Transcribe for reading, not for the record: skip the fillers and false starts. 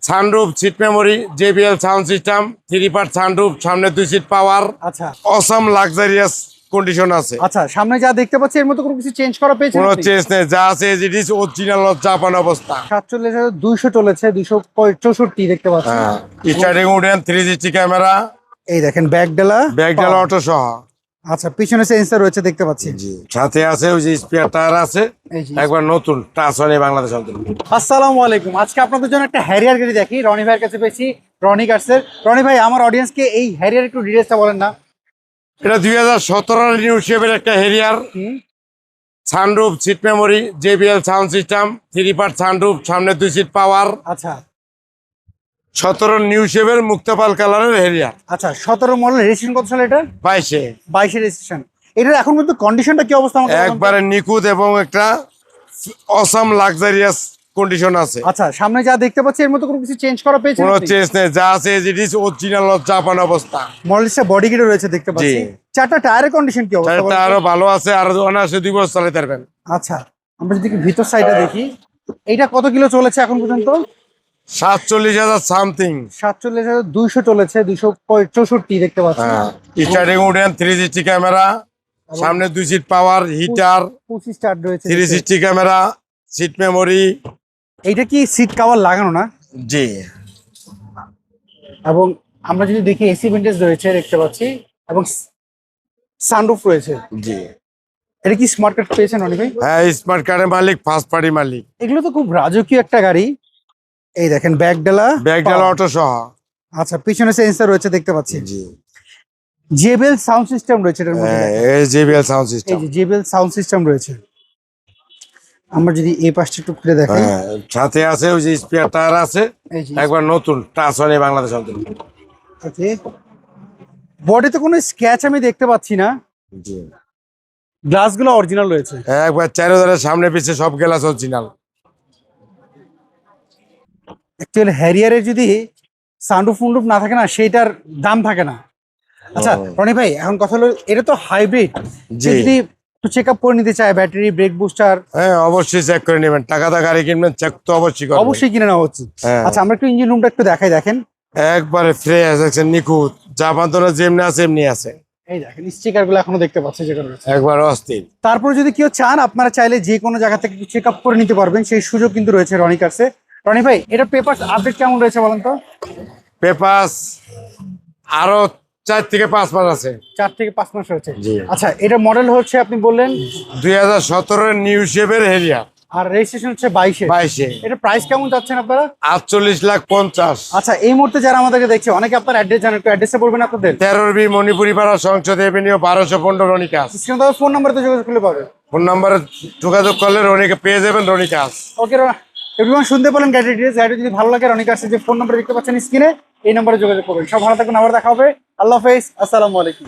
Sunroof, seat memory, JBL sound system, 3 part sunroof, সামনে 2 seat পাওয়ার। আচ্ছা awesome luxurious condition আছে। আচ্ছা, সামনে যা দেখতে পাচ্ছি এর মধ্যে কোনো কিছু চেঞ্জ করা পেয়েছেন কোনো আপনি? চেঞ্জ নেই, যা আছে as it is original Japan অবস্থা। 47,200 চলেছে, 264 দেখতে পাচ্ছি। হ্যাঁ, স্টার্টিং উডেন 360 ক্যামেরা, এই দেখেন ব্যাকডালা ব্যাকডালা অটো সহ। আচ্ছা, পিছনে সেন্সর রয়েছে দেখতে পাচ্ছি। জি, সাথে আছে ওই যে স্পেয়ার টায়ার আছে, এই যে। একবার নতুন টাচ হয়নি বাংলাদেশ অন্তর। আসসালামু আলাইকুম, আজকে আপনাদের জন্য একটা হ্যারিয়ার গাড়ি দেখি। রনি ভাইয়ের কাছে পেয়েছি, রনি কার্সের। রনি ভাই, আমার অডিয়েন্সকে এই হ্যারিয়ার একটু ডিটেইলসটা বলেন না। এটা 2017 নিউ শেপের একটা Harrier. Sunroof, seat memory, JBL sound system, 3 part sunroof, সামনে 2 সিট পাওয়ার। আচ্ছা 17 নিউ শেপের মুক্তাপাল কালারের হেরিয়ার। আচ্ছা, 17 মডেল, রেজিস্ট্রেশন কত সালে এটা? 22 রেজিস্ট্রেশন। এটার এখন পর্যন্ত কন্ডিশনটা কি অবস্থা আমাকে বলুন তো? একবারে নিখুঁত এবং একটা অসাম লাক্সারিয়াস কন্ডিশন আছে। আচ্ছা, সামনে যা দেখতে পাচ্ছি এর মধ্যে কোনো কিছু চেঞ্জ করা পেয়েছেন কোনো আপনি? চেঞ্জ নেই, যা আছে as it is original Japan অবস্থা। মডেলটা বডি কিটে রয়েছে দেখতে পাচ্ছি। জি। চারটা টায়ারের কন্ডিশন কি অবস্থা বলুন এটা তো? আরো ভালো আছে, আরো অনায়াসে 2 বছর চালাতে পারবেন। আচ্ছা, আমরা যদি ভিতর সাইডটা দেখি, এইটা কত কিলো চলেছে এখন পর্যন্ত? 47,000 সামথিং। 47,200 চলেছে, 264 দেখতে পাচ্ছি। হ্যাঁ, স্টার্টিং উডেন 360 ক্যামেরা, সামনে 2 সিট পাওয়ার, হিটার, 25 স্টার্ট রয়েছে। 360 ক্যামেরা, সিট মেমোরি। এইটা কি সিট কভার লাগানো না? জি। এবং আমরা যদি দেখি এসি ভেন্টেজ রয়েছে দেখতে পাচ্ছি, এবং সানরুফ রয়েছে। জি। এটা কি স্মার্ট কার্ড পেয়েছেন রনি ভাই? হ্যাঁ, স্মার্ট কার্ডের মালিক, ফার্স্ট পার্টি মালিক। এগুলো তো খুব রাজকীয় একটা গাড়ি। এই দেখেন ব্যাকডালা, ব্যাকডালা অটো সহ। আচ্ছা, পিছনে সেন্সর রয়েছে দেখতে পাচ্ছি। জি। JBL সাউন্ড সিস্টেম রয়েছে এটার মধ্যে। হ্যাঁ, এই JBL সাউন্ড এই সিস্টেম। যে JBL সাউন্ড সিস্টেম রয়েছে। আমরা যদি এই পাশটা একটু খুলে দেখাই, হ্যাঁ, সাথে আছে ওই যে স্পেয়ার টায়ার আছে, এই যে একবার নতুন টাচ হয়নি বাংলাদেশ অন্তর। ওকে, বডিতে কোনো স্ক্র্যাচ আমি দেখতে পাচ্ছি না। জি। গ্লাসগুলো অরিজিনাল রয়েছে। একবার চারোধারে সামনে পিছে সব গ্লাস অরিজিনাল। অ্যাকচুয়ালি হ্যারিয়ারের যদি সানরুফ ফুনরুফ না থাকে না, সেইটার দাম থাকে না। আচ্ছা রনি ভাই, এখন কথা হলো এটা তো হাইব্রিড, জি। যদি একটু চেক আপ করে নিতে চায়, ব্যাটারি, ব্রেক বুস্টার, হ্যাঁ, অবশ্যই চেক করে নেবেন। টাকা দা গাড়ি কিনবেন, চেক তো অবশ্যই করবেন। অবশ্যই কিনে নেওয়া উচিত। হ্যাঁ। আচ্ছা, আমরা একটু ইঞ্জিন রুমটা একটু দেখাই। দেখেন একবারে ফ্রেশ আছে, নিখুঁত, জাপান তোরা যেমনি আছে এমনি আছে। এই দেখেন স্টিকার গুলো এখনো দেখতে পাচ্ছি যেগুলো রয়েছে। একবার অস্থির। তারপরে যদি কেউ চান, আপনারা চাইলে যে কোনো জায়গা থেকে চেক আপ করে নিতে পারবেন, সেই সুযোগ কিন্তু রয়েছে রনি কার্সে। রনি ভাই, এটা পেপারস আপডেট কেমন রয়েছে বলেন তো? পেপাস আরো 4 থেকে 5 মাস আছে। 4 থেকে 5 মাস রয়েছে। জি। আচ্ছা, এটা মডেল হচ্ছে আপনি বললেন 2017 নিউ শেপের হেরিয়ার, আর রেজিস্ট্রেশন হচ্ছে 22-এ। 22-এ। এটা প্রাইস কেমন চাচ্ছেন আপনারা? 48,50,000। আচ্ছা, এই মুহূর্তে যারা আমাদেরকে দেখছে, অনেকে আপনার অ্যাড্রেস জানেন, একটু অ্যাড্রেসে বলবেন আপনাদের। 13B মণিপুরি পাড়া, সংসদ এভিনিউ, 1215 রনিকাস। স্ক্রিনে দেওয়া ফোন নাম্বারে তো যোগাযোগ করলে পাবে। ফোন নাম্বারে যোগাযোগ করলে রনিকে পেয়ে যাবেন, রনিকাস। ওকে, এভরিওয়ান শুনতে পেলেন গাড়ির ডিটেইলস। গাড়ি যদি ভালো লাগে, রনি কার্সের যে ফোন নাম্বার দেখতে পাচ্ছেন স্ক্রিনে, এই নাম্বারে যোগাযোগ করবেন। সব ভালো থাকুন, আবার দেখা হবে। আল্লাহ হাফেজ, আসসালামু আলাইকুম।